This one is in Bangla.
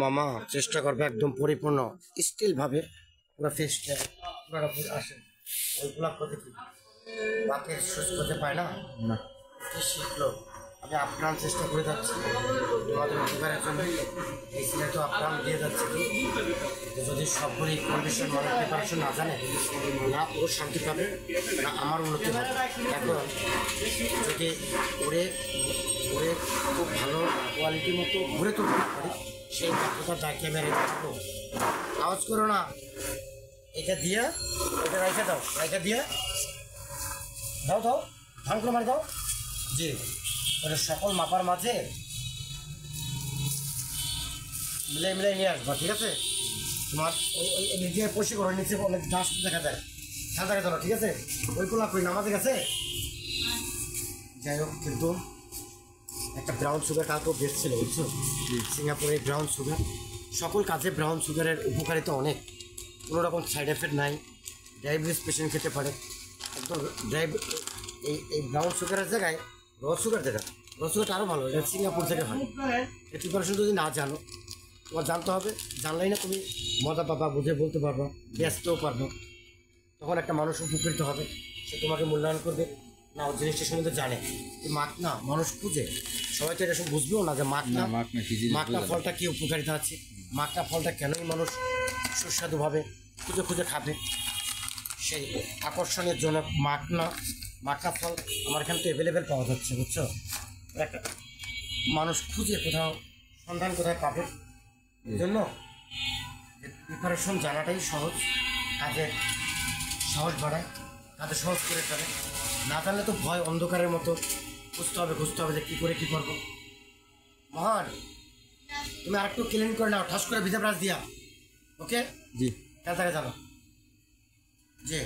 মামা চেষ্টা করবে একদম পরিপূর্ণ স্টিল ভাবে পুরো ফেসটা পুরো আসে ওইগুলা করতে কি বাকের সুস্থ করতে পায় না না শিখলো আমি আপ্রাণ চেষ্টা করে যাচ্ছি তোমাদের উপকারের জন্য এই সিনে তো আপ্রাণ দিয়ে যাচ্ছে যদি সবগুলি কন্ডিশন মানে প্রিপারেশন না জানে না ও শান্তি পাবে না আমার উন্নতি হবে এখন যদি ওরে ওরে খুব ভালো কোয়ালিটির মতো ঘুরে তুলতে পারি সেই দক্ষতা ডাকে মেরে থাকবো আওয়াজ করো না এটা দিয়ে এটা রাইখে দাও রাইখে দিয়ে দাও দাও ধান করে মারি দাও জি ওটা সকল মাপার মাঝে মিলে মিলে নিয়ে আসবো ঠিক আছে তোমার ওই ওই নিজে পয়সা করে নিচে অনেক ডাস্ট দেখা যায় খেয়াল দেখা চলো ঠিক আছে ওইগুলো কই নামাজে গেছে যাই হোক কিন্তু একটা ব্রাউন সুগার কালকেও বেস্ট ছিল বুঝছো সিঙ্গাপুরে ব্রাউন সুগার সকল কাজে ব্রাউন সুগারের উপকারিতা অনেক কোনো রকম সাইড এফেক্ট নাই ডায়াবেটিস পেশেন্ট খেতে পারে একদম এই ব্রাউন সুগারের জায়গায় র সুগার যেটা র সুগারটা আরও ভালো এটা সিঙ্গাপুর থেকে হয় এই প্রিপারেশন যদি না জানো তোমার জানতে হবে জানলেই না তুমি মজা পাবা বুঝে বলতে পারবা ব্যস্তও পারবো তখন একটা মানুষ উপকৃত হবে সে তোমাকে মূল্যায়ন করবে না ও জিনিসটা সম্বন্ধে জানে মাখ না মানুষ খুঁজে সবাই তো এটা সব বুঝবেও না যে মাখনা ফলটা কী উপকারিতা আছে মাখনা ফলটা কেনই মানুষ সুস্বাদুভাবে খুঁজে খুঁজে খাবে সেই আকর্ষণের জন্য মাখনা ফল আমার এখানে তো অ্যাভেলেবেল পাওয়া যাচ্ছে বুঝছো একটা মানুষ খুঁজে কোথাও সন্ধান কোথায় পাবে এই জন্য প্রিপারেশন জানাটাই সহজ কাজে সাহস বাড়ায় কাজে সহজ করে ফেলে না জানলে তো ভয় অন্ধকারের মতো খুঁজতে হবে যে কী করে কী করবো মহান তুমি আরেকটু ক্লিন করে নাও ঠাস করে ভিজা ব্রাশ দিয়া ওকে জি কাল থেকে জানো জি